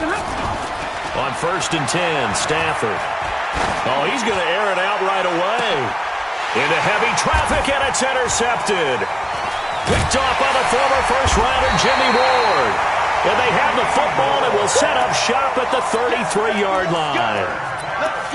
On 1st and 10, Stafford. Oh, he's going to air it out right away. Into heavy traffic, and it's intercepted. Picked off by the former first-rounder Jimmy Ward. And they have the football and will set up shop at the 33-yard line.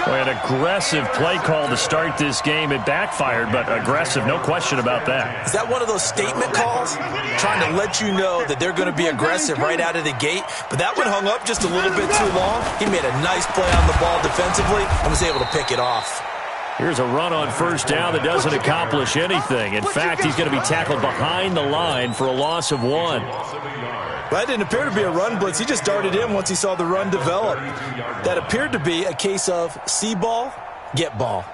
An aggressive play call to start this game. It backfired, but aggressive, no question about that. Is that one of those statement calls? Trying to let you know that they're going to be aggressive right out of the gate, but that one hung up just a little bit too long. He made a nice play on the ball defensively and was able to pick it off. Here's a run on 1st down that doesn't accomplish anything. In fact, he's going to be tackled behind the line for a loss of 1. That didn't appear to be a run blitz. He just darted in once he saw the run develop. That appeared to be a case of see ball, get ball.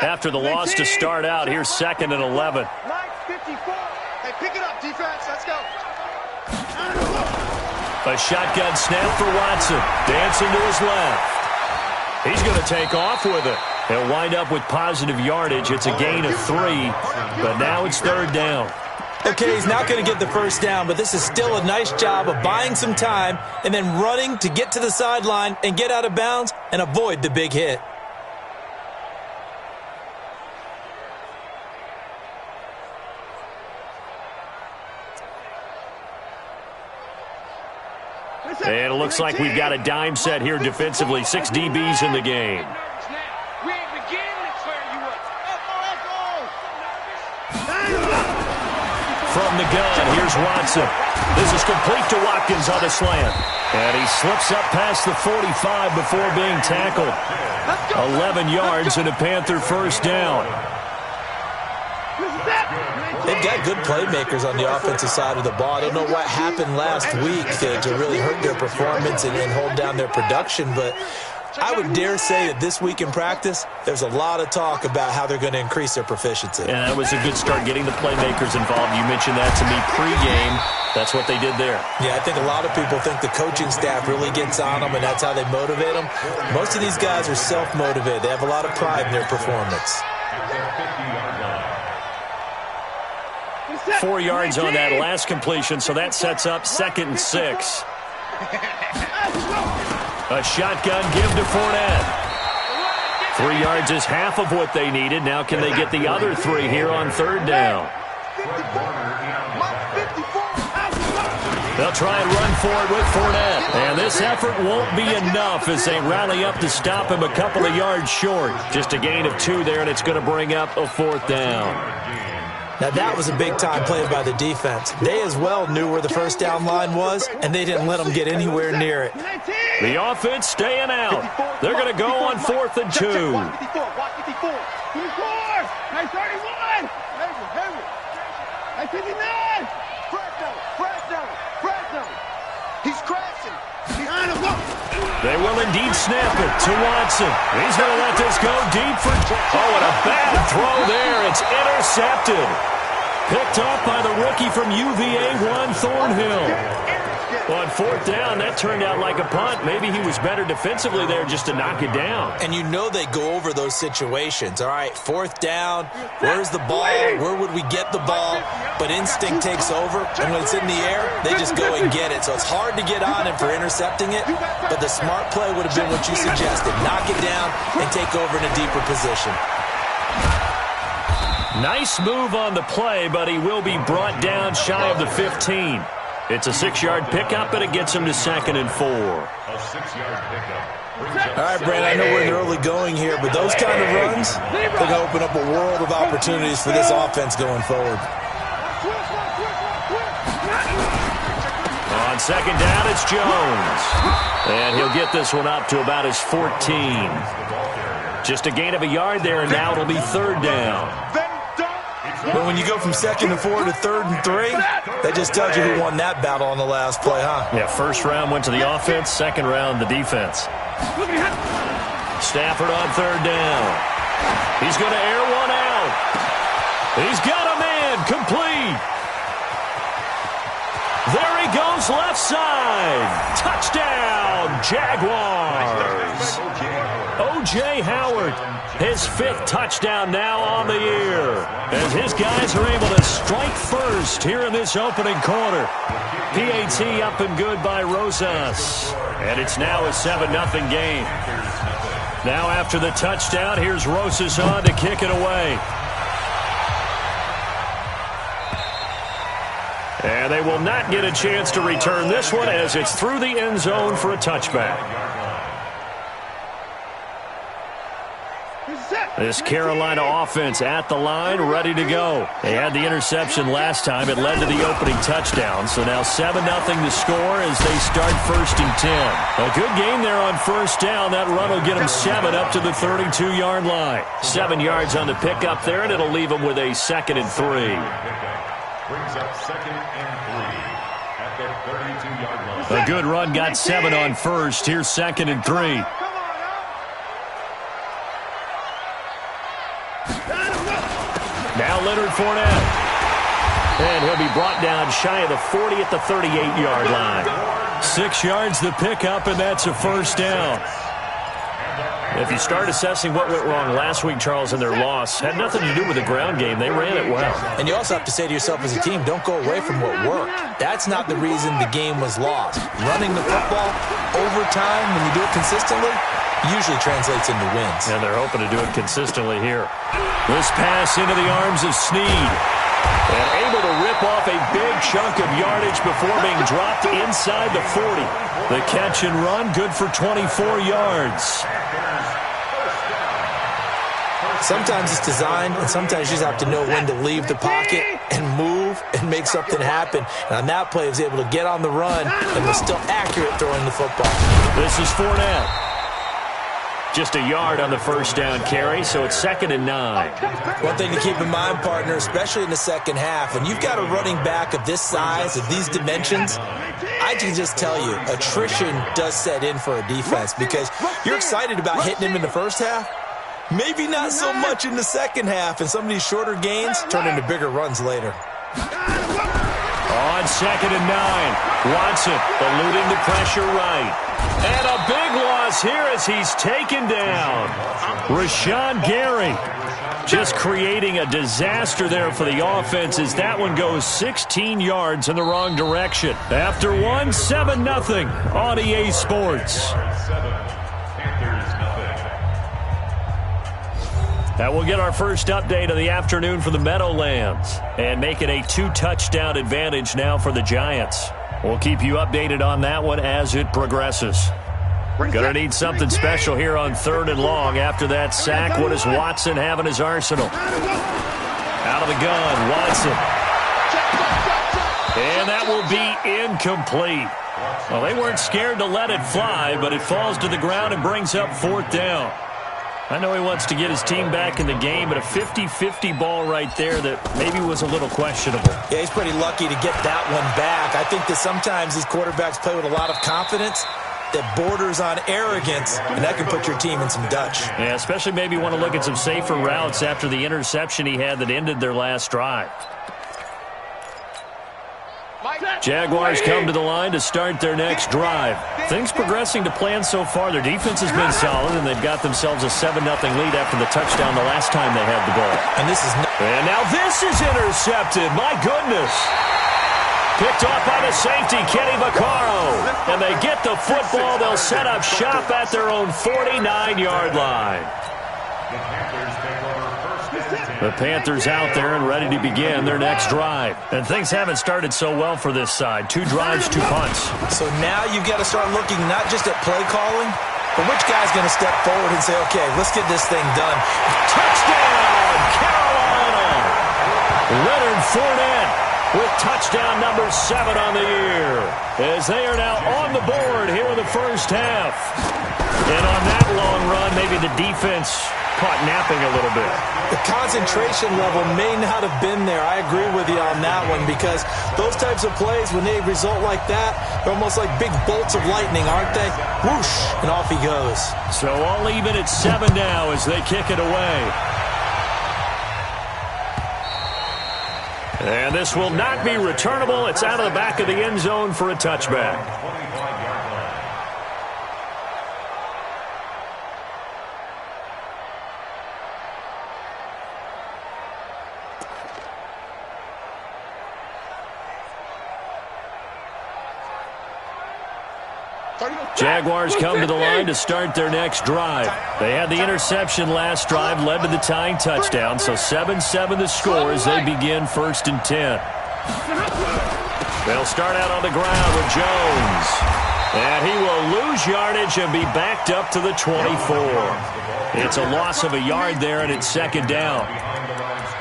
After the loss to start out, here's 2nd and 11. Hey, pick it up, defense. Let's go. A shotgun snap for Watson. Dancing to his left. He's going to take off with it. He'll wind up with positive yardage. It's a gain of 3, but now it's 3rd down. Okay, he's not going to get the 1st down, but this is still a nice job of buying some time and then running to get to the sideline and get out of bounds and avoid the big hit. And it looks like we've got a dime set here defensively. 6 DBs in the game. From the gun, here's Watson. This is complete to Watkins on a slant. And he slips up past the 45 before being tackled. 11 yards and a Panther 1st down. They've got good playmakers on the offensive side of the ball. I don't know what happened last week to really hurt their performance and hold down their production, but I would dare say that this week in practice, there's a lot of talk about how they're going to increase their proficiency. And that was a good start, getting the playmakers involved. You mentioned that to me pregame. That's what they did there. Yeah, I think a lot of people think the coaching staff really gets on them, and that's how they motivate them. Most of these guys are self-motivated. They have a lot of pride in their performance. 4 yards on that last completion, so that sets up 2nd and 6. A shotgun give to Fournette. 3 yards is half of what they needed. Now can they get the other 3 here on 3rd down? They'll try and run for it with Fournette. And this effort won't be enough as they rally up to stop him a couple of yards short. Just a gain of 2 there, and it's going to bring up a 4th down. Now, that was a big-time play by the defense. They as well knew where the 1st down line was, and they didn't let them get anywhere near it. The offense staying out. They're going to go on 4th and 2. He's crashing. They will indeed snap it to Watson. He's going to let this go deep for... Oh, and a bad throw there. It's intercepted. Picked off by the rookie from UVA, Juan Thornhill. On 4th down, that turned out like a punt. Maybe he was better defensively there just to knock it down. And you know they go over those situations. All right, 4th down, where's the ball? Where would we get the ball? But instinct takes over, and when it's in the air, they just go and get it. So it's hard to get on him for intercepting it, but the smart play would have been what you suggested. Knock it down and take over in a deeper position. Nice move on the play, but he will be brought down shy of the 15. It's a 6-yard pickup, and it gets him to 2nd and 4. All right, Brandon, I know we're in the early going here, but those kind of runs, they're going to open up a world of opportunities for this offense going forward. On 2nd down, it's Jones. And he'll get this one up to about his 14. Just a gain of a yard there, and now it'll be 3rd down. But when you go from 2nd and 4 to 3rd and 3, that just tells you who won that battle on the last play, huh? Yeah, 1st round went to the offense, 2nd round the defense. Stafford on 3rd down. He's going to air one out. He's got a man complete. There he goes left side. Touchdown, Jaguars. O.J. Howard, his 5th touchdown now on the year, as his guys are able to strike first here in this opening quarter. PAT up and good by Rosas, and it's now a 7-0 game. Now after the touchdown, here's Rosas on to kick it away. And they will not get a chance to return this one as it's through the end zone for a touchback. This Carolina offense at the line, ready to go. They had the interception last time. It led to the opening touchdown. So now 7-0 to score as they start 1st and 10. A good game there on 1st down. That run will get them 7 up to the 32-yard line. 7 yards on the pickup there, and it'll leave them with a 2nd and 3. Brings up 2nd and 3 at the 32-yard line. A good run got 7 on 1st. Here's 2nd and 3. Now Leonard Fournette. And he'll be brought down shy of the 40 at the 38-yard line. 6 yards the pickup, and that's a 1st down. If you start assessing what went wrong last week, Charles, in their loss, had nothing to do with the ground game. They ran it well. And you also have to say to yourself as a team, don't go away from what worked. That's not the reason the game was lost. Running the football over time, when you do it consistently, usually translates into wins. And they're hoping to do it consistently here. This pass into the arms of Snead. And able to rip off a big chunk of yardage before being dropped inside the 40. The catch and run, good for 24 yards. Sometimes it's designed, and sometimes you just have to know when to leave the pocket and move and make something happen. And on that play, he was able to get on the run and was still accurate throwing the football. This is Fournette. Just a yard on the 1st down carry, so it's 2nd and 9. One thing to keep in mind, partner, especially in the second half, when you've got a running back of this size, of these dimensions, I can just tell you, attrition does set in for a defense because you're excited about hitting him in the first half. Maybe not so much in the second half, and some of these shorter gains turn into bigger runs later. On 2nd and 9, Watson eluding the pressure right. And a big loss here as he's taken down. Rashawn Gary just creating a disaster there for the offense as that one goes 16 yards in the wrong direction. After one, 7-0 on EA Sports. That will get our first update of the afternoon for the Meadowlands and make it a 2-touchdown advantage now for the Giants. We'll keep you updated on that one as it progresses. Gonna need something special here on 3rd and long. After that sack, what does Watson have in his arsenal? Out of the gun, Watson. And that will be incomplete. Well, they weren't scared to let it fly, but it falls to the ground and brings up 4th down. I know he wants to get his team back in the game, but a 50-50 ball right there that maybe was a little questionable. Yeah, he's pretty lucky to get that one back. I think that sometimes these quarterbacks play with a lot of confidence that borders on arrogance, and that can put your team in some Dutch. Yeah, especially maybe want to look at some safer routes after the interception he had that ended their last drive. Jaguars come to the line to start their next drive. Things progressing to plan so far. Their defense has been solid, and they've got themselves a 7-0 lead after the touchdown the last time they had the ball. And now this is intercepted. My goodness. Picked off by the safety, Kenny Vaccaro. And they get the football. They'll set up shop at their own 49-yard line. The Panthers out there and ready to begin their next drive. And things haven't started so well for this side. 2 drives, 2 punts. So now you've got to start looking not just at play calling, but which guy's going to step forward and say, okay, let's get this thing done. Touchdown, Carolina! Leonard Fournette with touchdown number 7 on the year, as they are now on the board here in the first half. And on that long run, maybe the defense caught napping a little bit. The concentration level may not have been there. I agree with you on that one, because those types of plays, when they result like that, they're almost like big bolts of lightning, aren't they? Whoosh, and off he goes. So all even at 7 now as they kick it away. And this will not be returnable. It's out of the back of the end zone for a touchback. Jaguars come to the line to start their next drive. They had the interception last drive, led to the tying touchdown, so 7-7 the score as they begin 1st and 10. They'll start out on the ground with Jones. And he will lose yardage and be backed up to the 24. It's a loss of a yard there, and it's 2nd down.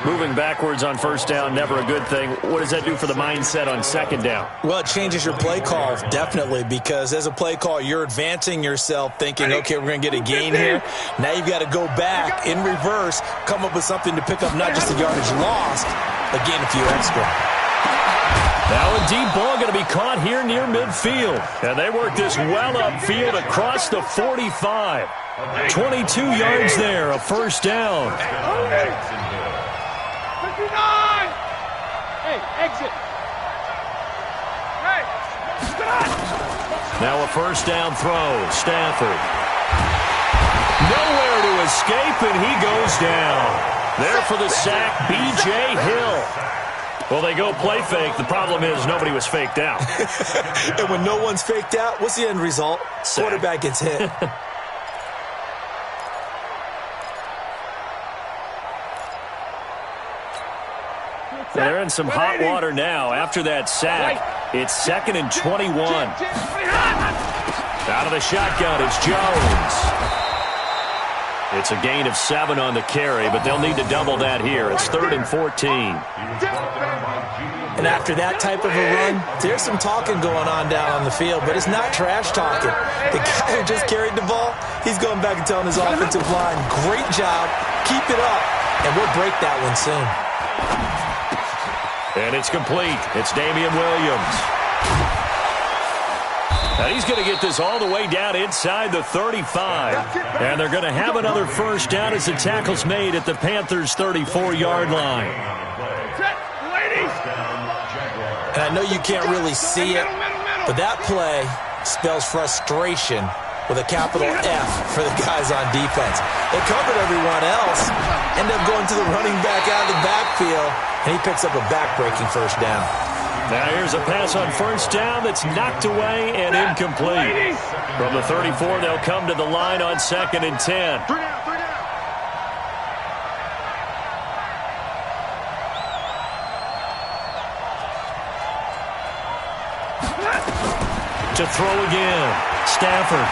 Moving backwards on 1st down, never a good thing. What does that do for the mindset on 2nd down? Well, it changes your play call, definitely, because as a play call, you're advancing yourself thinking, okay, we're going to get a gain here. Now you've got to go back in reverse, come up with something to pick up not just the yardage lost, but gain a few extra. Now a deep ball going to be caught here near midfield. And they work this well upfield across the 45. 22 yards there, a 1st down. Hey, exit. Hey, now a 1st down throw. Stafford. Nowhere to escape, and he goes down. There for the sack, B.J. Hill. Well, they go play fake. The problem is nobody was faked out. And when no one's faked out, what's the end result? Sack. Quarterback gets hit. They're in some hot water now after that sack. It's 2nd and 21. Out of the shotgun, it's Jones. It's a gain of 7 on the carry, but they'll need to double that here. It's 3rd and 14. And after that type of a run, there's some talking going on down on the field, but it's not trash talking. The guy who just carried the ball, he's going back and telling his offensive line, great job, keep it up, and we'll break that one soon. And it's complete. It's Damian Williams. And he's going to get this all the way down inside the 35. And they're going to have another 1st down as the tackle's made at the Panthers' 34-yard line. And I know you can't really see it, but that play spells frustration with a capital F for the guys on defense. They covered everyone else, end up going to the running back out of the backfield, and he picks up a back-breaking 1st down. Now here's a pass on 1st down that's knocked away and incomplete. From the 34, they'll come to the line on 2nd and 10. To throw again. Stafford.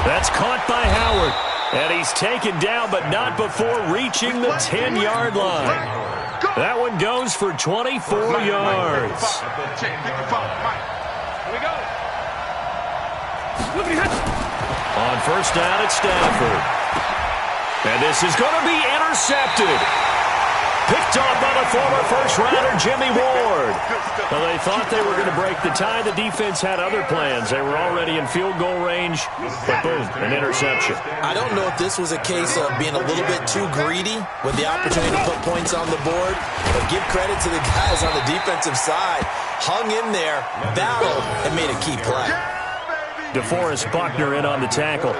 That's caught by Howard. And he's taken down, but not before reaching the 10-yard line. That one goes for 24 yards. On 1st down, it's Stafford. And this is going to be intercepted. Picked off by the former first-rounder, Jimmy Ward. Well, they thought they were going to break the tie. The defense had other plans. They were already in field goal range, but boom, an interception. I don't know if this was a case of being a little bit too greedy with the opportunity to put points on the board, but give credit to the guys on the defensive side. Hung in there, battled, and made a key play. DeForest Buckner in on the tackle.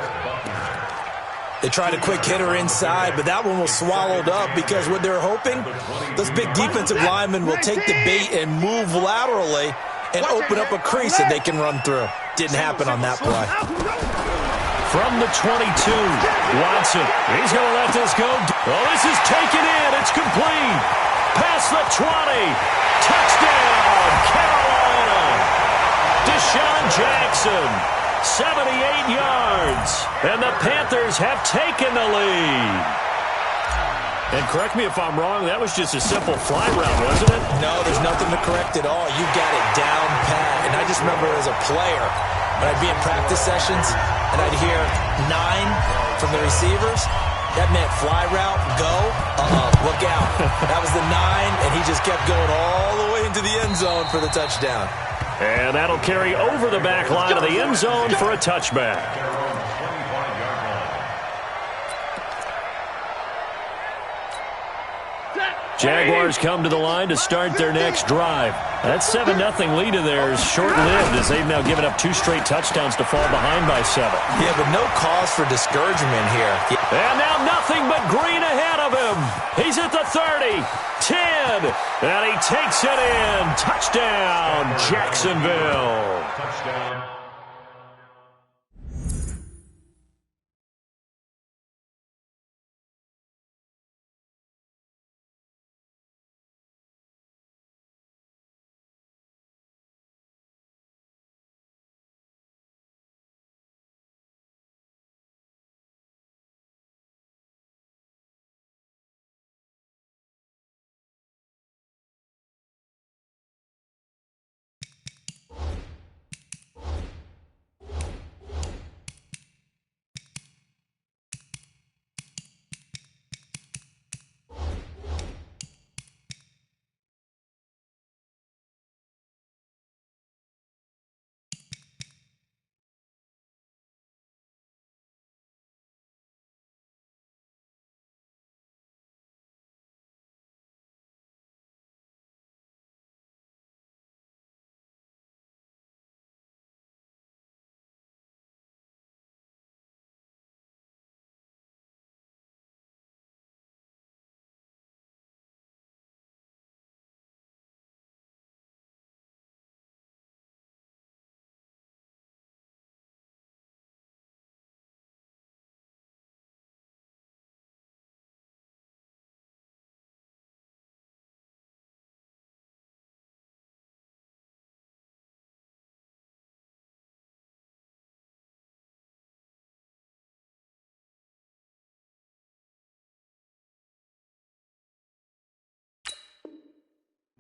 They tried a quick hitter inside, but that one was swallowed up because what they're hoping, those big defensive linemen will take the bait and move laterally and open up a crease that they can run through. Didn't happen on that play. From the 22, Watson. He's going to let this go. Oh, this is taken in. It's complete. Past the 20. Touchdown, Carolina. Deshaun Jackson. 78 yards, and the Panthers have taken the lead. And correct me if I'm wrong, that was just a simple fly route, wasn't it? No, there's nothing to correct at all. You got it down pat. And I just remember as a player, when I'd be in practice sessions, and I'd hear 9 from the receivers, that meant fly route, go, look out. That was the 9, and he just kept going all the way into the end zone for the touchdown. And that'll carry over the back line of the end zone for a touchback. Jaguars come to the line to start their next drive. That 7-0 lead of theirs short-lived as they've now given up 2 straight touchdowns to fall behind by 7. Yeah, but no cause for discouragement here. And now nothing but green ahead of him. He's at the 30, 10, and he takes it in. Touchdown, Jacksonville. Touchdown.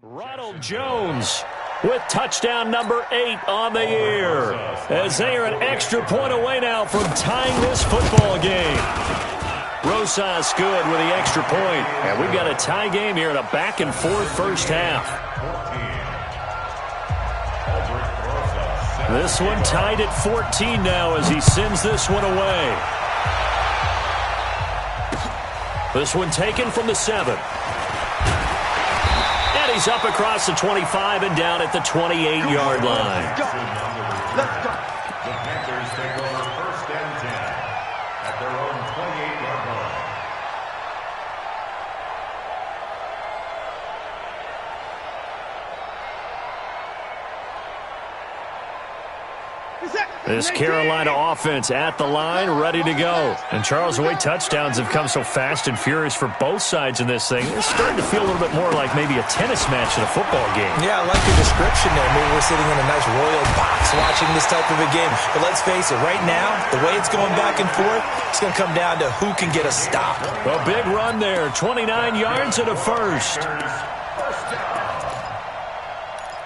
Ronald Jones with touchdown number 8 on the year, as they are an extra point away now from tying this football game. Rosas good with the extra point, and we've got a tie game here in a back-and-forth first half. This one tied at 14 now as he sends this one away. This one taken from the 7. He's up across the 25 and down at the 28-yard line. Let's go. The Panthers take over 1st and 10 at their own 28-yard line. This Carolina offense at the line, ready to go. And Charles, the way touchdowns have come so fast and furious for both sides in this thing, it's starting to feel a little bit more like maybe a tennis match in a football game. Yeah, I like your description there. Maybe we're sitting in a nice royal box watching this type of a game. But let's face it, right now, the way it's going back and forth, it's going to come down to who can get a stop. A big run there, 29 yards and a first. First down.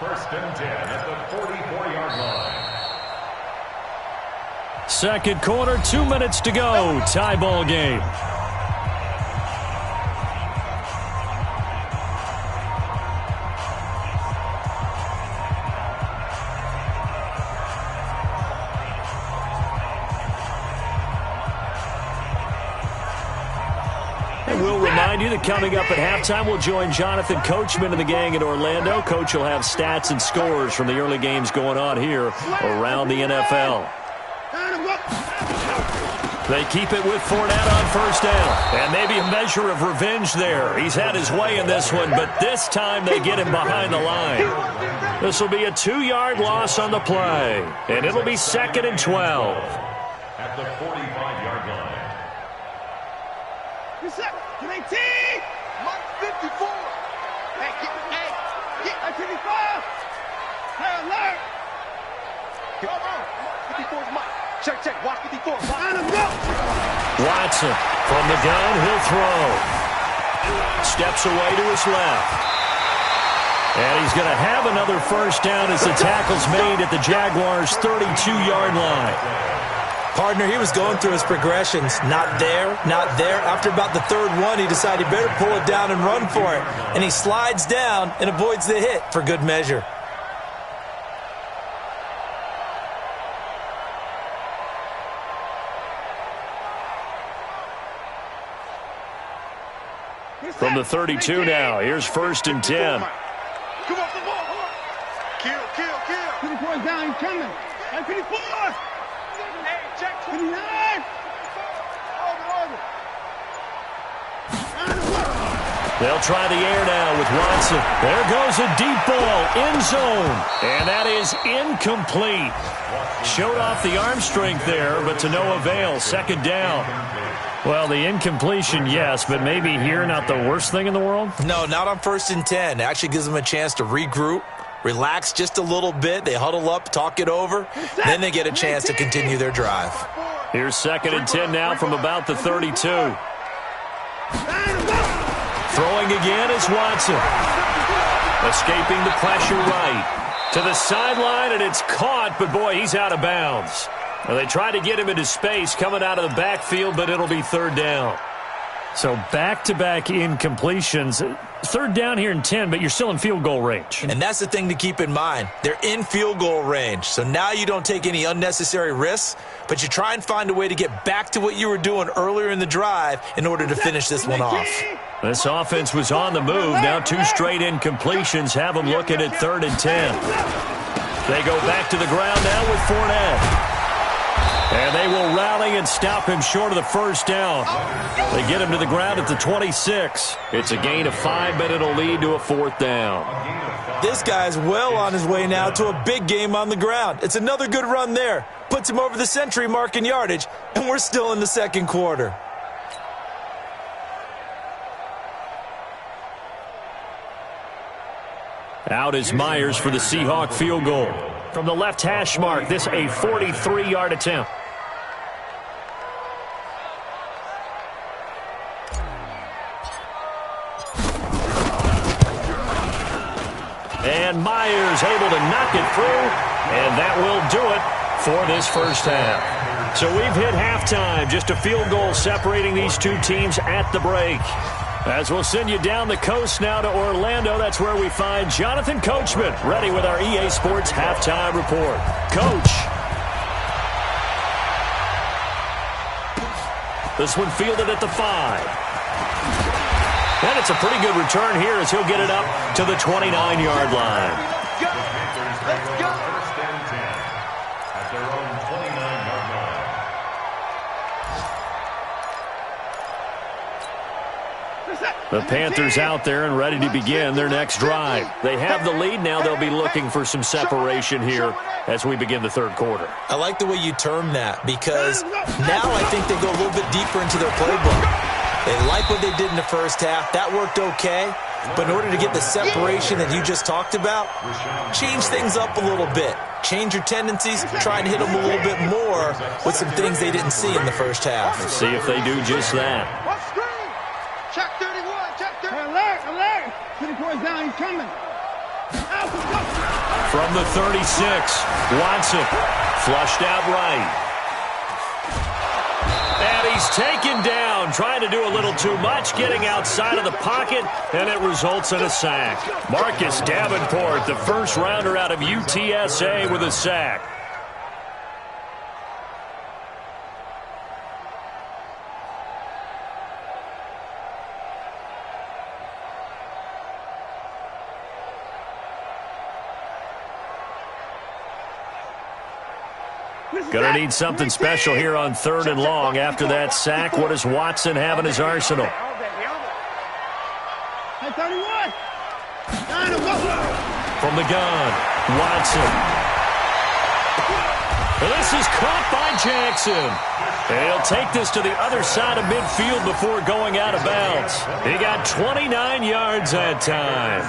1st and 10 at the 44-yard line. Second quarter, 2 minutes to go. Tie ball game. And we'll remind you that coming up at halftime, we'll join Jonathan Coachman and the gang in Orlando. Coach will have stats and scores from the early games going on here around the NFL. They keep it with Fournette on first down. And maybe a measure of revenge there. He's had his way in this one, but this time they get him behind the line. This will be a 2-yard loss on the play. And it'll be 2nd and 12. At the 45-yard line. You're set. You're 18. Mark 54. Hey, get 55. Hey, alert. Come on. 54's Mike. Check. Watch 54. Behind him, go. Watson from the gun, he'll throw. Steps away to his left. And he's going to have another first down as the tackle's made at the Jaguars' 32-yard line. Partner, he was going through his progressions. Not there, not there. After about the 3rd one, he decided he better pull it down and run for it. And he slides down and avoids the hit for good measure. From the 32 now, here's 1st and 10. Come off the ball. Kill. 54's down, he's coming. Hey, 54! Hey, check 59! They'll try the air now with Watson. There goes a deep ball, end zone. And that is incomplete. Showed off the arm strength there, but to no avail. 2nd down. Well, the incompletion, yes, but maybe here not the worst thing in the world? No, not on 1st and 10. It actually gives them a chance to regroup, relax just a little bit. They huddle up, talk it over. Then they get a chance to continue their drive. Here's 2nd and 10 now from about the 32. Throwing again is Watson. Escaping the pressure right. To the sideline, and it's caught, but boy, he's out of bounds. Well, they try to get him into space coming out of the backfield, but it'll be 3rd down. So back-to-back incompletions. 3rd down here in 10, but you're still in field goal range. And that's the thing to keep in mind. They're in field goal range. So now you don't take any unnecessary risks, but you try and find a way to get back to what you were doing earlier in the drive in order to finish this one off. This offense was on the move. Now 2 straight incompletions have them looking at 3rd and 10. They go back to the ground now with Fournette. And they will rally and stop him short of the 1st down. They get him to the ground at the 26. It's a gain of 5, but it'll lead to a 4th down. This guy's well on his way now to a big game on the ground. It's another good run there. Puts him over the century mark in yardage, and we're still in the 2nd quarter. Out is Myers for the Seahawk field goal. From the left hash mark, this a 43-yard attempt. And Myers able to knock it through, and that will do it for this 1st half. So we've hit halftime, just a field goal separating these 2 teams at the break. As we'll send you down the coast now to Orlando, that's where we find Jonathan Coachman, ready with our EA Sports halftime report. Coach. This one fielded at the 5. And it's a pretty good return here as he'll get it up to the 29-yard line. Let's go. 1st and 10 at their own 29-yard line. The Panthers out there and ready to begin their next drive. They have the lead now. They'll be looking for some separation here as we begin the 3rd quarter. I like the way you term that because now I think they go a little bit deeper into their playbook. They like what they did in the 1st half. That worked okay. But in order to get the separation that you just talked about, change things up a little bit. Change your tendencies, try and hit them a little bit more with some things they didn't see in the 1st half. See if they do just that. Check 31, check 31. Alert. 54's down, he's coming. From the 36, Watson flushed out right. And he's taken down, trying to do a little too much, getting outside of the pocket, and it results in a sack. Marcus Davenport, the 1st rounder out of UTSA, with a sack. Gonna need something special here on 3rd and long. After that sack, what does Watson have in his arsenal? Hey, 31. From the gun, Watson. This is caught by Jackson. And he'll take this to the other side of midfield before going out of bounds. He got 29 yards that time.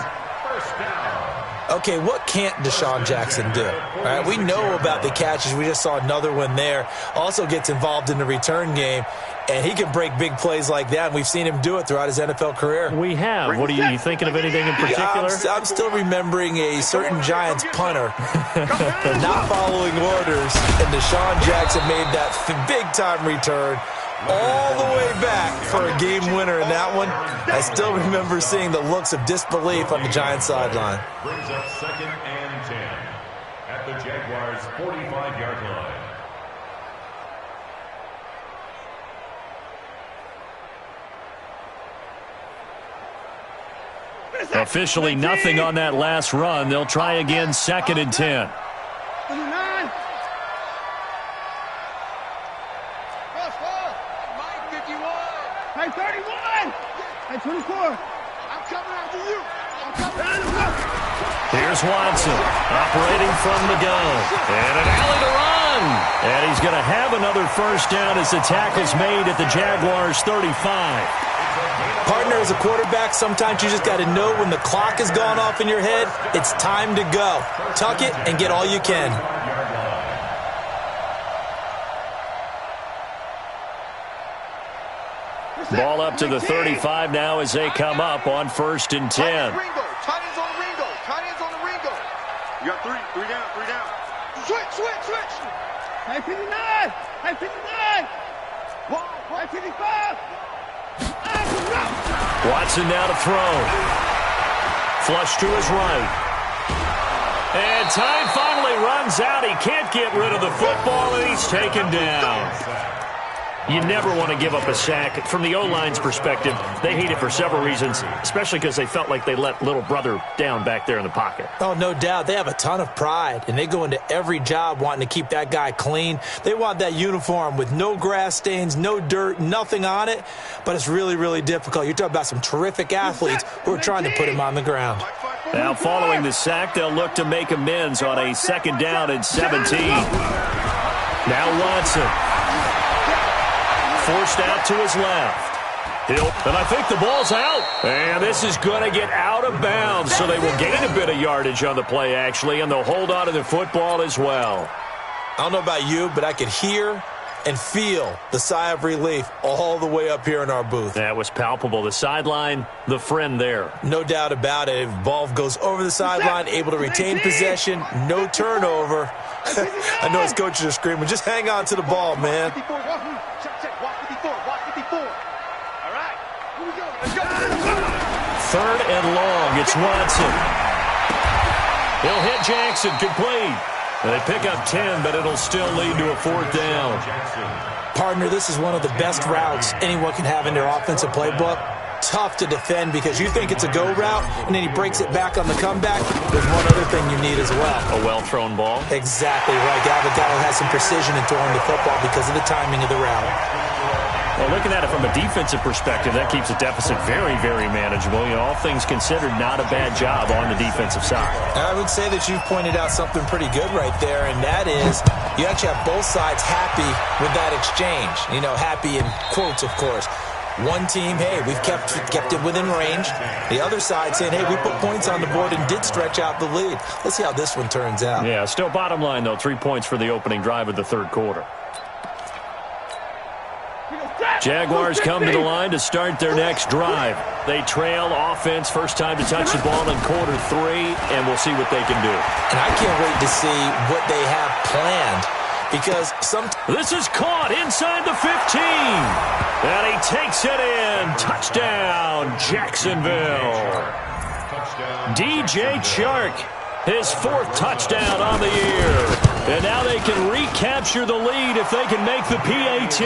Okay, what can't Deshaun Jackson do? All right, we know about the catches. We just saw another one there. Also gets involved in the return game, and he can break big plays like that, and we've seen him do it throughout his NFL career. We have. What are you thinking of anything in particular? I'm still remembering a certain Giants punter not following orders, and Deshaun Jackson made that big-time return all the way back for a game winner in that one. I still remember seeing the looks of disbelief on the Giants sideline. Brings up 2nd and 10 at the Jaguars' 45-yard line. Officially nothing on that last run. They'll try again, 2nd and 10. 59. Hey, 31. Hey, 24. I'm coming after you. I'm coming after you. Here's Watson, operating from the gun. And an alley to run. And he's going to have another first down as the tackle's made at the Jaguars' 35. Partner, as a quarterback, sometimes you just got to know when the clock has gone off in your head, it's time to go. Tuck it and get all you can. Ball up to the 35 now as they come up on 1st and 10. Tight ends on the Ringo. Tight ends on the Ringo. You got three down. Switch. Hey, 59. Hey, 59. Hey, 55. Watson now to throw. Flush to his right. And time finally runs out. He can't get rid of the football, and he's taken down. You never want to give up a sack. From the O-line's perspective, they hate it for several reasons, especially because they felt like they let little brother down back there in the pocket. Oh, no doubt. They have a ton of pride, and they go into every job wanting to keep that guy clean. They want that uniform with no grass stains, no dirt, nothing on it, but it's really, really difficult. You're talking about some terrific athletes who are trying to put him on the ground. Now, following the sack, they'll look to make amends on a 2nd down and 17. Now Watson. Forced out to his left. And I think the ball's out. And this is going to get out of bounds, so they will gain a bit of yardage on the play, actually, and they'll hold on to the football as well. I don't know about you, but I could hear and feel the sigh of relief all the way up here in our booth. That was palpable. The sideline, the friend there. No doubt about it. If ball goes over the sideline, able to retain possession, no turnover. I know his coaches are screaming, just hang on to the ball, man. Third and long. It's Watson. He'll hit Jackson. Complete. They pick up 10, but it'll still lead to a 4th down. Partner, this is one of the best routes anyone can have in their offensive playbook. Tough to defend because you think it's a go route, and then he breaks it back on the comeback. There's one other thing you need as well. A well-thrown ball. Exactly right. You have a guy who has some precision in throwing the football because of the timing of the route. Well, looking at it from a defensive perspective, that keeps the deficit very, very manageable. You know, all things considered, not a bad job on the defensive side. And I would say that you've pointed out something pretty good right there, and that is you actually have both sides happy with that exchange. You know, happy in quotes, of course. One team, hey, we've kept it within range. The other side saying, hey, we put points on the board and did stretch out the lead. Let's see how this one turns out. Yeah, still bottom line, though, 3 points for the opening drive of the 3rd quarter. Jaguars come to the line to start their next drive. They trail offense, first time to touch the ball in quarter 3, and we'll see what they can do. And I can't wait to see what they have planned because This is caught inside the 15. And he takes it in. Touchdown, Jacksonville. DJ Chark, his 4th touchdown on the year. And now they can recapture the lead if they can make the PAT.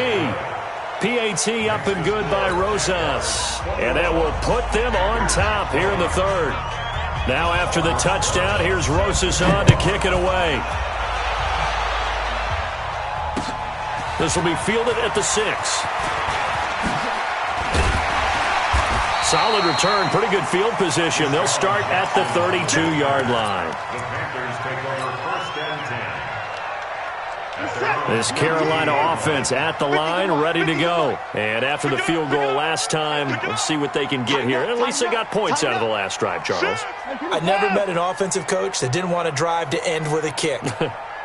PAT up and good by Rosas. And that will put them on top here in the 3rd. Now after the touchdown, here's Rosas on to kick it away. This will be fielded at the 6. Solid return, pretty good field position. They'll start at the 32-yard line. The Panthers take over 1st and 10. This Carolina offense at the line, ready to go. And after the field goal last time, we'll see what they can get here. At least they got points out of the last drive, Charles. I never met an offensive coach that didn't want to drive to end with a kick.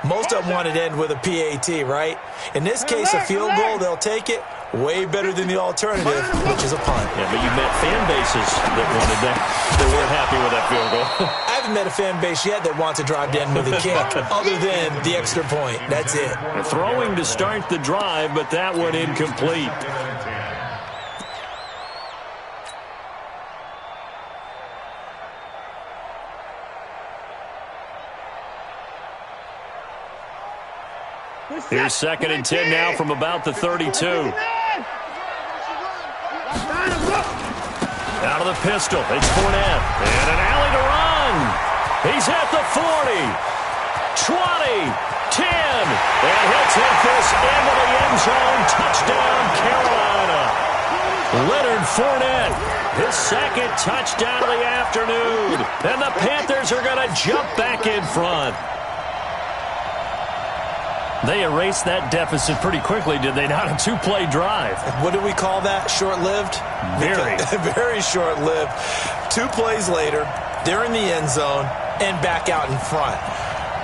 Most of them wanted to end with a PAT, right? In this case, a field goal, they'll take it. Way better than the alternative, which is a punt. Yeah, but you met fan bases that wanted that. They weren't happy with that field goal. I haven't met a fan base yet that wants to drive to end with a kick, other than the extra point. That's it. Throwing to start the drive, but that one incomplete. Here's 2nd and 10 now from about the 32. Out of the pistol. It's Fournette. And an alley to run. He's at the 40. 20. 10. And he'll take this into the end zone. Touchdown, Carolina. Leonard Fournette, his second touchdown of the afternoon. And the Panthers are going to jump back in front. They erased that deficit pretty quickly, did they not? A two-play drive. What do we call that? Short-lived? Very. Very short-lived. 2 plays later, they're in the end zone and back out in front.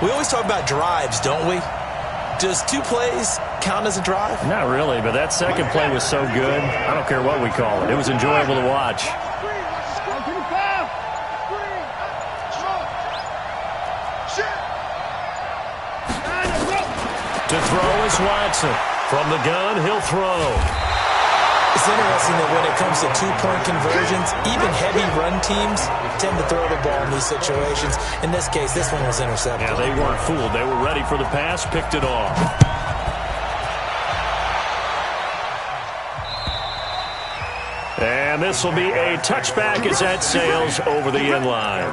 We always talk about drives, don't we? Does 2 plays count as a drive? Not really, but that second play was so good. I don't care what we call it. It was enjoyable to watch. To throw is Watson. From the gun, he'll throw. It's interesting that when it comes to 2-point conversions, even heavy run teams tend to throw the ball in these situations. In this case, this one was intercepted. Yeah, they weren't fooled. They were ready for the pass, picked it off. And this will be a touchback as that sails over the end line.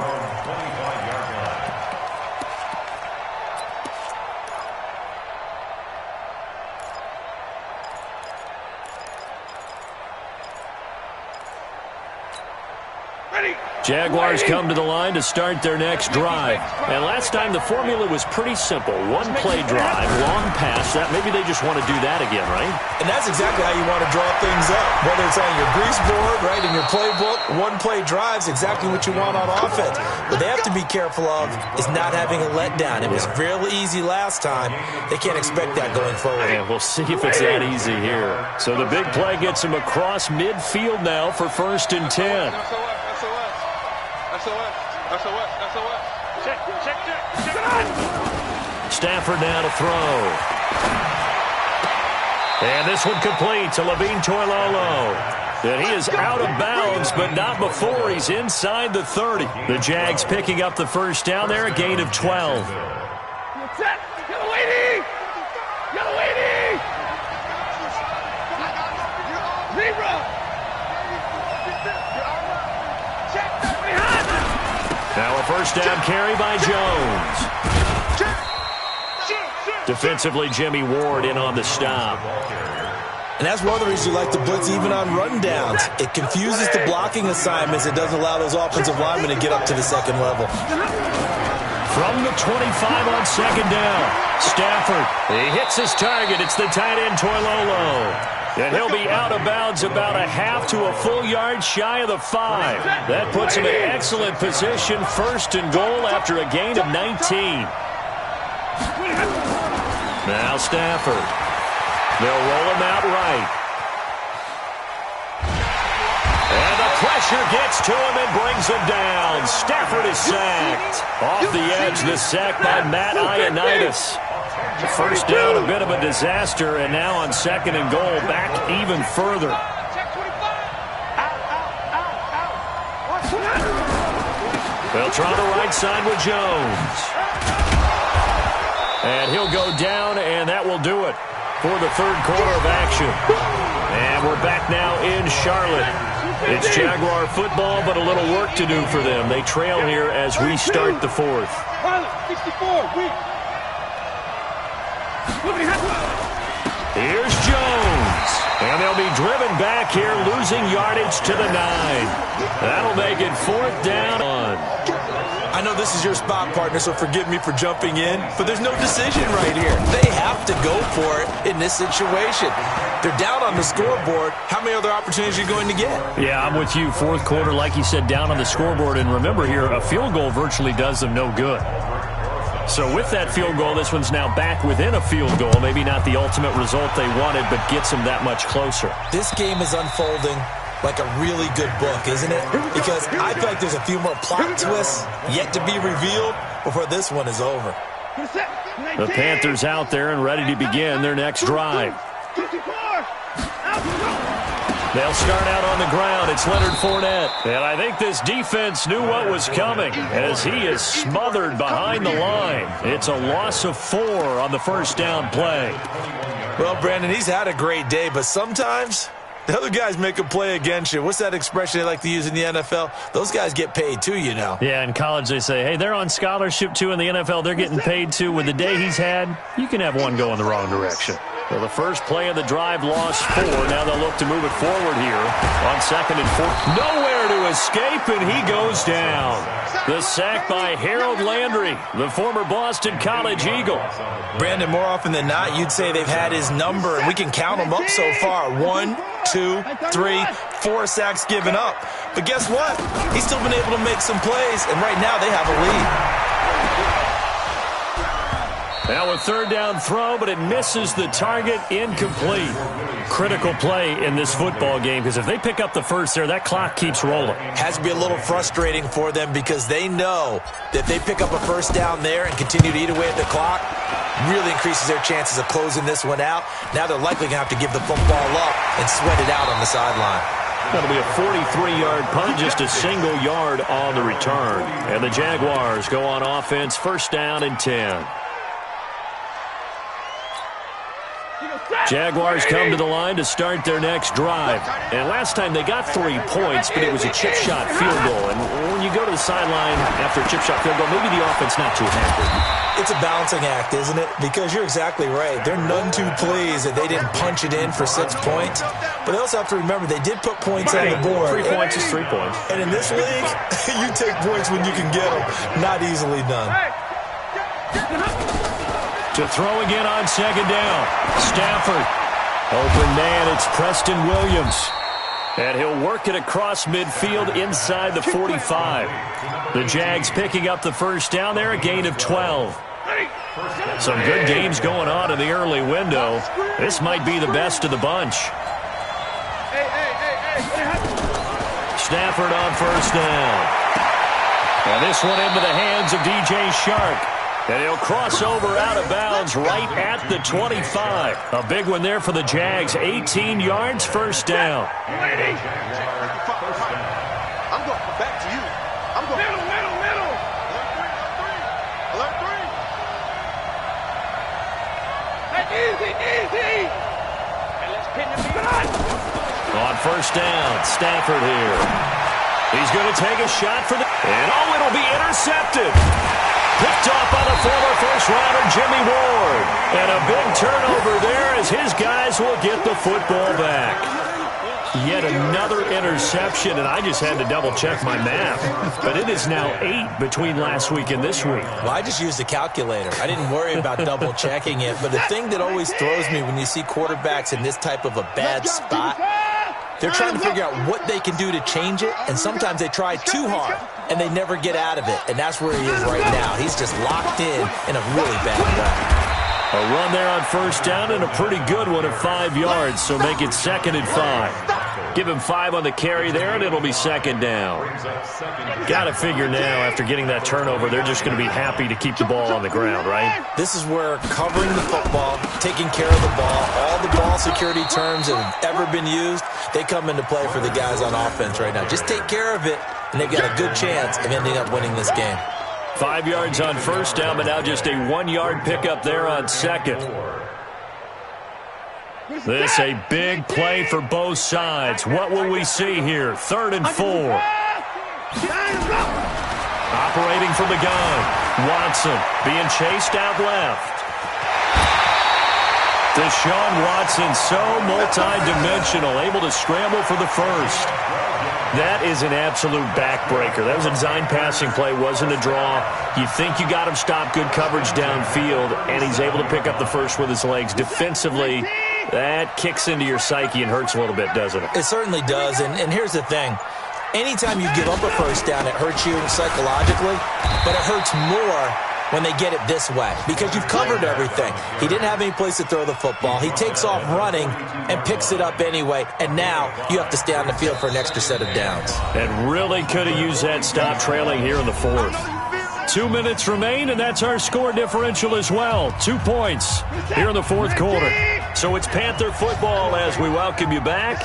Jaguars come to the line to start their next drive. And last time the formula was pretty simple. 1-play drive, long pass. That maybe they just want to do that again, right? And that's exactly how you want to draw things up. Whether it's on your grease board, right, in your playbook, 1-play drive's exactly what you want on offense. What they have to be careful of is not having a letdown. It was fairly easy last time. They can't expect that going forward. And we'll see if it's that easy here. So the big play gets him across midfield now for 1st and 10. Stafford now to throw. And this one complete to Levine Toilolo. And he is out of bounds, but not before he's inside the 30. The Jags picking up the first down there, a gain of 12. Now a first down carry by Jones. Defensively, Jimmy Ward in on the stop. And that's one of the reasons you like to blitz even on rundowns. It confuses the blocking assignments. It doesn't allow those offensive linemen to get up to the second level. From the 25 on second down, Stafford, he hits his target. It's the tight end Toilolo. And he'll be out of bounds about a half to a full yard shy of the 5. That puts him in excellent position, 1st and goal after a gain of 19. Now Stafford. They'll roll him out right. And the pressure gets to him and brings him down. Stafford is sacked. Off the edge, the sack by Matt Ioannidis. First down, a bit of a disaster, and now on 2nd and goal, back even further. They'll try the right side with Jones. And he'll go down, and that will do it for the 3rd quarter of action. And we're back now in Charlotte. It's Jaguar football, but a little work to do for them. They trail here as we start the 4th. Here's Jones. And they'll be driven back here, losing yardage to the 9. That'll make it 4th down. I know this is your spot, partner, so forgive me for jumping in, but there's no decision right here. They have to go for it in this situation. They're down on the scoreboard. How many other opportunities are you going to get? Yeah, I'm with you. 4th quarter, like you said, down on the scoreboard. And remember here, a field goal virtually does them no good. So with that field goal, this one's now back within a field goal. Maybe not the ultimate result they wanted, but gets them that much closer. This game is unfolding like a really good book, isn't it? Because I feel like there's a few more plot twists yet to be revealed before this one is over. The Panthers out there and ready to begin their next drive. They'll start out on the ground. It's Leonard Fournette. And I think this defense knew what was coming as he is smothered behind the line. It's a loss of 4 on the 1st down play. Well, Brandon, he's had a great day, but sometimes The other guys make a play against you. What's that expression they like to use in the NFL? Those guys get paid too, you know. Yeah, in college they say, hey, they're on scholarship too. In the NFL, they're getting paid too. With the day he's had, you can have one go in the wrong direction. Well, the first play of the drive lost 4. Now they'll look to move it forward here on 2nd and 4. Nowhere to escape, and he goes down. The sack by Harold Landry, the former Boston College Eagle. Brandon, more often than not, you'd say they've had his number, and we can count them up so far. 1, 2, 3, 4 sacks given up. But guess what? He's still been able to make some plays, and right now they have a lead. Now a 3rd down throw, but it misses the target, incomplete. Critical play in this football game, because if they pick up the first there, that clock keeps rolling. Has to be a little frustrating for them because they know that if they pick up a first down there and continue to eat away at the clock, really increases their chances of closing this one out. Now they're likely going to have to give the football up and sweat it out on the sideline. That'll be a 43-yard punt, just a single yard on the return. And the Jaguars go on offense, 1st down and 10. Jaguars come to the line to start their next drive. And last time they got 3 points, but it was a chip shot field goal. And when you go to the sideline after a chip shot field goal, maybe the offense not too happy. It's a balancing act, isn't it? Because you're exactly right. They're none too pleased that they didn't punch it in for 6 points. But they also have to remember they did put points on the board. 3 points is 3 points. And in this league, you take points when you can get them. Not easily done. To throw again on 2nd down. Stafford. Open man, it's Preston Williams. And he'll work it across midfield inside the 45. The Jags picking up the 1st down there, a gain of 12. Some good games going on in the early window. This might be the best of the bunch. Stafford on 1st down. And this one into the hands of DJ Shark. And he'll cross over out of bounds right at the 25. A big one there for the Jags. 18 yards, 1st down. I'm going back to you. I'm going middle. Alert 3. Easy. And let's pin the On 1st down, Stafford here. He's going to take a shot for the... And it'll be intercepted. Picked off by the former first-rounder Jimmy Ward. And a big turnover there as his guys will get the football back. Yet another interception, and I just had to double-check my math. But it is now 8 between last week and this week. Well, I just used a calculator. I didn't worry about double-checking it. But the thing that always throws me when you see quarterbacks in this type of a bad spot, they're trying to figure out what they can do to change it, and sometimes they try too hard, and they never get out of it. And that's where he is right now. He's just locked in a really bad way. A run there on 1st down and a pretty good one at 5 yards, so make it 2nd and 5. Give him 5 on the carry there, and it'll be 2nd down. Got to figure now, after getting that turnover, they're just going to be happy to keep the ball on the ground, right? This is where covering the football, taking care of the ball, all the ball security terms that have ever been used, they come into play for the guys on offense right now. Just take care of it, and they've got a good chance of ending up winning this game. 5 yards on 1st down, but now just a 1-yard pickup there on 2nd. This a big play for both sides. What will we see here? 3rd and 4. Operating from the gun. Watson being chased out left. Deshaun Watson, so multi-dimensional, able to scramble for the 1st. That is an absolute backbreaker. That was a design passing play, wasn't a draw. You think you got him stopped, good coverage downfield, and he's able to pick up the 1st with his legs. Defensively, that kicks into your psyche and hurts a little bit, doesn't it? It certainly does, and here's the thing. Anytime you give up a 1st down, it hurts you psychologically, but it hurts more when they get it this way, because you've covered everything. He didn't have any place to throw the football. He takes off running and picks it up anyway, and now you have to stay on the field for an extra set of downs. And really could have used that stop trailing here in the 4th. 2 minutes remain, and that's our score differential as well. 2 points here in the 4th quarter. So it's Panther football as we welcome you back.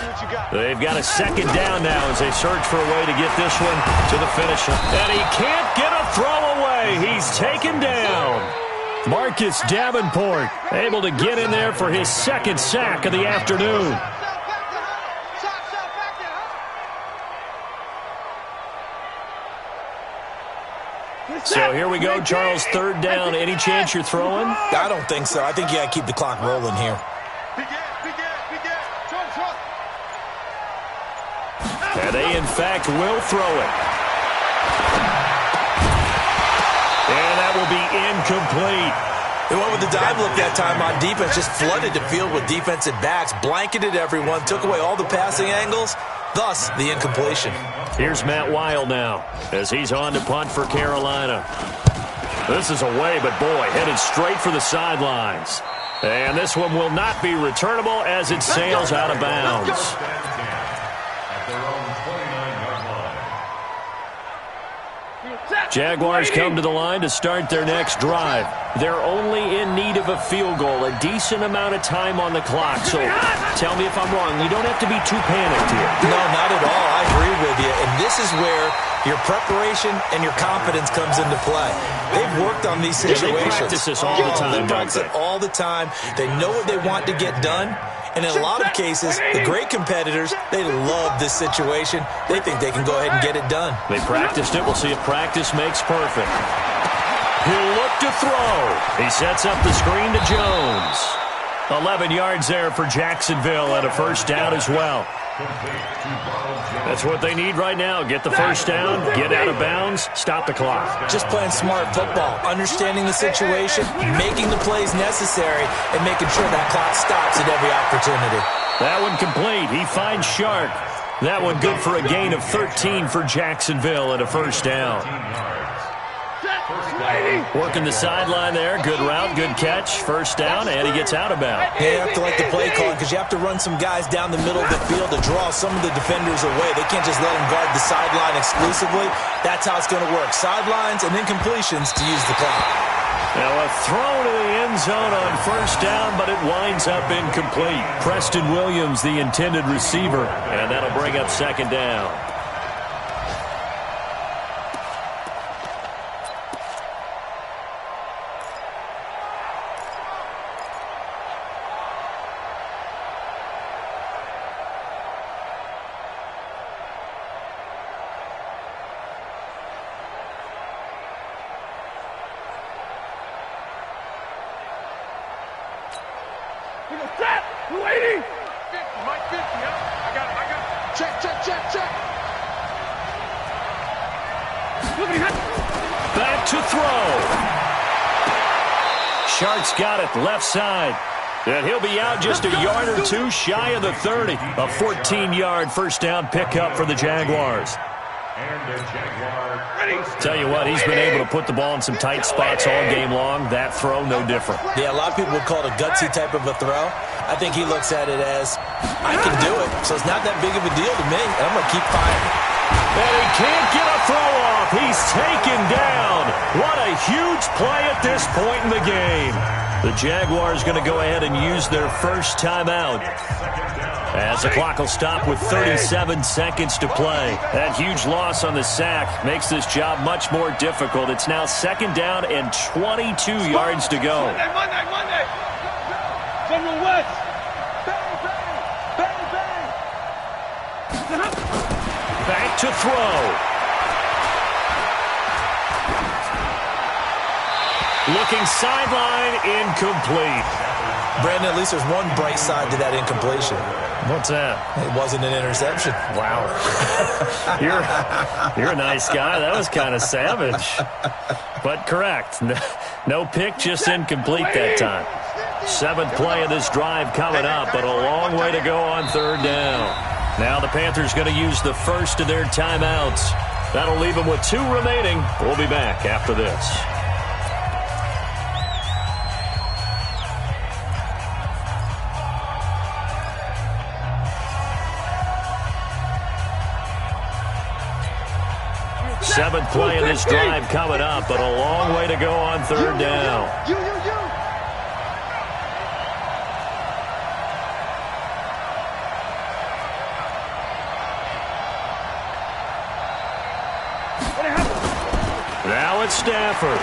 They've got a 2nd down now as they search for a way to get this one to the finish. And he can't get a throw away. He's taken down. Marcus Davenport able to get in there for his 2nd sack of the afternoon. So here we go, Charles, third down. Any chance you're throwing? I don't think so. I think you got to keep the clock rolling here. And they, in fact, will throw it. And that will be incomplete. They went with the dive look that time on defense, just flooded the field with defensive backs, blanketed everyone, took away all the passing angles, thus the incompletion. Here's Matt Weil now as he's on to punt for Carolina. This is away, but boy, headed straight for the sidelines. And this one will not be returnable as it sails out of bounds. Jaguars come to the line to start their next drive. They're only in need of a field goal, a decent amount of time on the clock. So tell me if I'm wrong. You don't have to be too panicked here. No, not at all. I agree with you. And this is where your preparation and your confidence comes into play. They've worked on these situations. They practice this all the time. They practice it all the time. They know what they want to get done. And in a lot of cases, the great competitors, they love this situation. They think they can go ahead and get it done. They practiced it. We'll see if practice makes perfect. He'll look to throw. He sets up the screen to Jones. 11 yards there for Jacksonville and a first down as well. That's what they need right now. Get the first down, get out of bounds, stop the clock. Just playing smart football, understanding the situation, making the plays necessary, and making sure that clock stops at every opportunity. That one complete. He finds Shark. That one good for a gain of 13 for Jacksonville and a first down. Working the sideline there. Good route, good catch. First down, and he gets out of bounds. Yeah, you have to like the play calling because you have to run some guys down the middle of the field to draw some of the defenders away. They can't just let them guard the sideline exclusively. That's how it's going to work. Sidelines and then completions to use the clock. Now a throw to the end zone on first down, but it winds up incomplete. Preston Williams, the intended receiver, and that'll bring up second down. Back to throw. Shark's got it left side. And he'll be out just a yard or two shy of the 30. A 14-yard first down pickup for the Jaguars. Tell you what, he's been able to put the ball in some tight spots all game long. That throw, no different. Yeah, a lot of people would call it a gutsy type of a throw. I think he looks at it as, I can do it, so it's not that big of a deal to me, and I'm going to keep firing. And he can't get a throw off. He's taken down. What a huge play at this point in the game. The Jaguars going to go ahead and use their first timeout, as the clock will stop with 37 seconds to play. That huge loss on the sack makes this job much more difficult. It's now second down and 22 yards to go. Monday. General West. Back to throw. Looking sideline, incomplete. Brandon, at least there's one bright side to that incompletion. What's that? It wasn't an interception. Wow. You're a nice guy. That was kind of savage. But correct. No pick, just incomplete that time. Seventh play of this drive coming up, but a long way to go on third down. Now the Panthers going to use the first of their timeouts. That'll leave them with 2 remaining. We'll be back after this. Seventh play of this drive coming up, but a long way to go on third down. Now it's Stafford.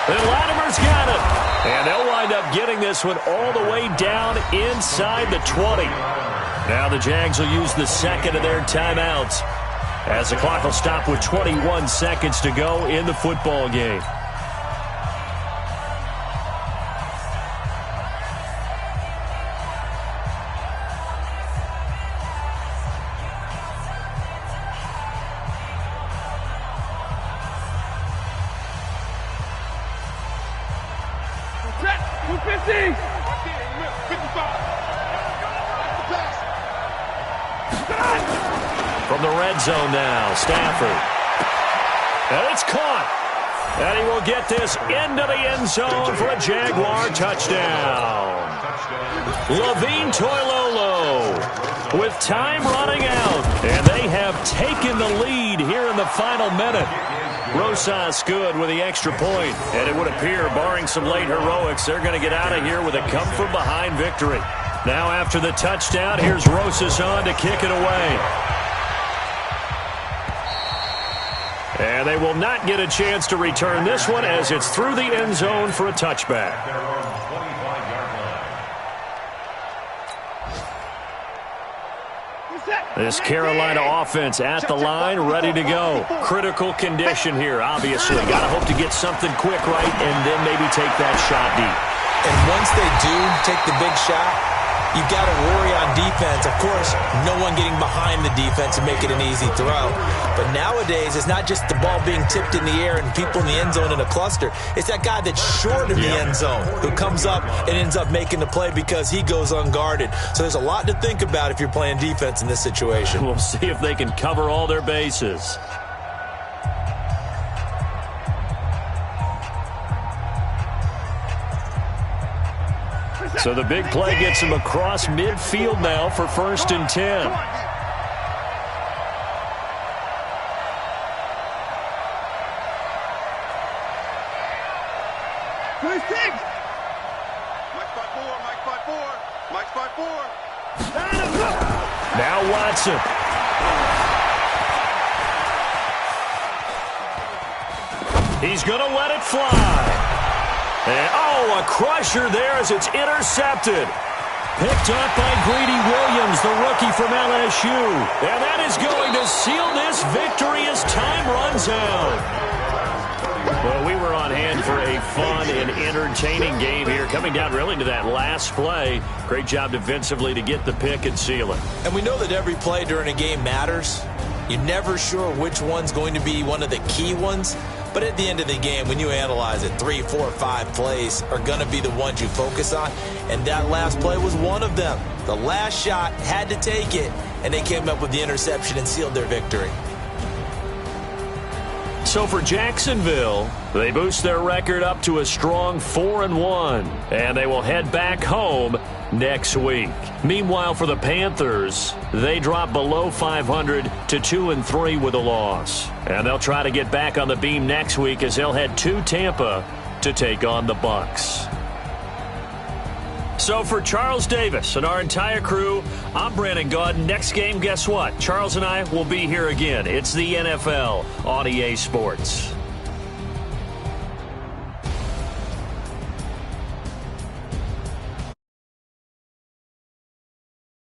And Latimer's got it. And they'll wind up getting this one all the way down inside the 20. Now the Jags will use the second of their timeouts as the clock will stop with 21 seconds to go in the football game. From the red zone now, Stafford. And it's caught. And he will get this into the end zone for a Jaguar touchdown. Levine Toilolo with time running out. And they have taken the lead here in the final minute. Rosas good with the extra point. And it would appear, barring some late heroics, they're going to get out of here with a come-from-behind victory. Now after the touchdown, here's Rosas on to kick it away. And they will not get a chance to return this one as it's through the end zone for a touchback. This Carolina offense at the line, ready to go. Critical condition here, obviously. Got to hope to get something quick right and then maybe take that shot deep. And once they do take the big shot, you've got to worry on defense. Of course, no one getting behind the defense and make it an easy throw. But nowadays, it's not just the ball being tipped in the air and people in the end zone in a cluster. It's that guy that's short of the end zone who comes up and ends up making the play because he goes unguarded. So there's a lot to think about if you're playing defense in this situation. We'll see if they can cover all their bases. So the big play gets him across midfield now for 1st and 10. Now Watson. He's going to let it fly. And, a crusher there as it's intercepted. Picked up by Greedy Williams, the rookie from LSU. And that is going to seal this victory as time runs out. Well, we were on hand for a fun and entertaining game here, coming down really to that last play. Great job defensively to get the pick and seal it. And we know that every play during a game matters. You're never sure which one's going to be one of the key ones. But at the end of the game, when you analyze it, 3, 4, 5 plays are going to be the ones you focus on. And that last play was one of them. The last shot had to take it, and they came up with the interception and sealed their victory. So for Jacksonville, they boost their record up to a strong 4-1, and they will head back home next week. Meanwhile, for the Panthers, they drop below 500 to 2-3 with a loss. And they'll try to get back on the beam next week as they'll head to Tampa to take on the Bucs. So for Charles Davis and our entire crew, I'm Brandon Gaudin. Next game, guess what? Charles and I will be here again. It's the NFL on EA Sports.